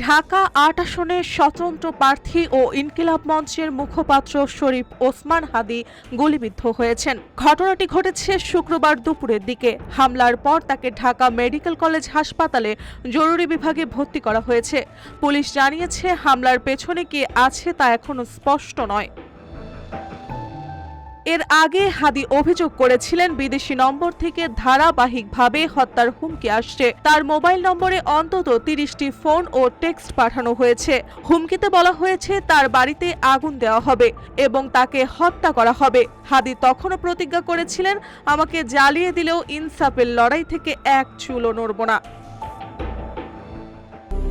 ঢাকা ৮ আসনের স্বতন্ত্র প্রার্থী ও ইনকিলাব মঞ্চের মুখপাত্র শরীফ ওসমান হাদী গুলিবিদ্ধ হয়েছেন। ঘটনাটি ঘটেছে শুক্রবার দুপুরের দিকে। হামলার পর তাকে ঢাকা মেডিকেল কলেজ হাসপাতালে জরুরি বিভাগে ভর্তি করা হয়েছে। পুলিশ জানিয়েছে, হামলার পেছনে কে আছে তা এখনো স্পষ্ট নয়। এর আগে হাদী অভিযোগ করেছিলেন, বিদেশি নম্বর থেকে ধারাবাহিকভাবে হত্যার হুমকি আসছে। তার মোবাইল নম্বরে অন্তত ৩০টি ফোন ও টেক্সট পাঠানো হয়েছে। হুমকিতে বলা হয়েছে তার বাড়িতে আগুন দেওয়া হবে এবং তাকে হত্যা করা হবে। হাদী তখনও প্রতিজ্ঞা করেছিলেন, আমাকে জ্বালিয়ে দিলেও ইনসাফের লড়াই থেকে এক চুলও নড়ব না।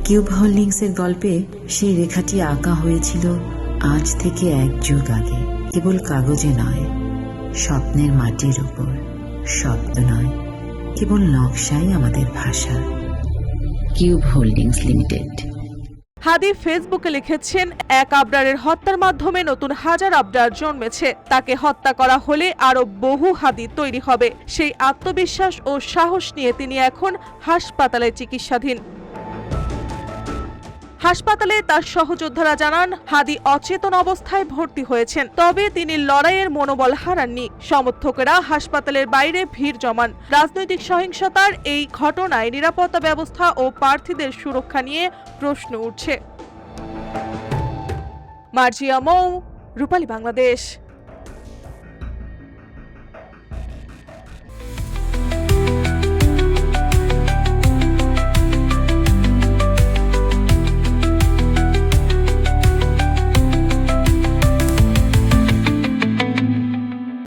কিউব হোল্ডিংসের গল্পে সেই রেখাটি আঁকা হয়েছিল আজ থেকে ১ যুগ আগে। কেবল কাগজে নয়, স্বপ্নের মাটির উপর। শব্দ নয়, কেবল নকশাই আমাদের ভাষা। Cube holdings limited. হাদী ফেসবুকে লিখেছেন, এক আবরারের হত্যার মাধ্যমে নতুন হাজার আবরার জন্মেছে। তাকে হত্যা করা হলে আরো বহু হাদী তৈরি হবে। সেই আত্মবিশ্বাস ও সাহস নিয়ে তিনি এখন হাসপাতালে চিকিৎসাধীন। হাসপাতালে তার সহযোদ্ধারা জানান, হাদী অচেতন অবস্থায় ভর্তি হয়েছেন, তবে তিনি লড়াইয়ের মনোবল হারাননি। সমর্থকেরা হাসপাতালের বাইরে ভিড় জমান। রাজনৈতিক সহিংসতার এই ঘটনায় নিরাপত্তা ব্যবস্থা ও প্রার্থীদের সুরক্ষা নিয়ে প্রশ্ন উঠছে। মার্জিয়া মৌ, রূপালী বাংলাদেশ।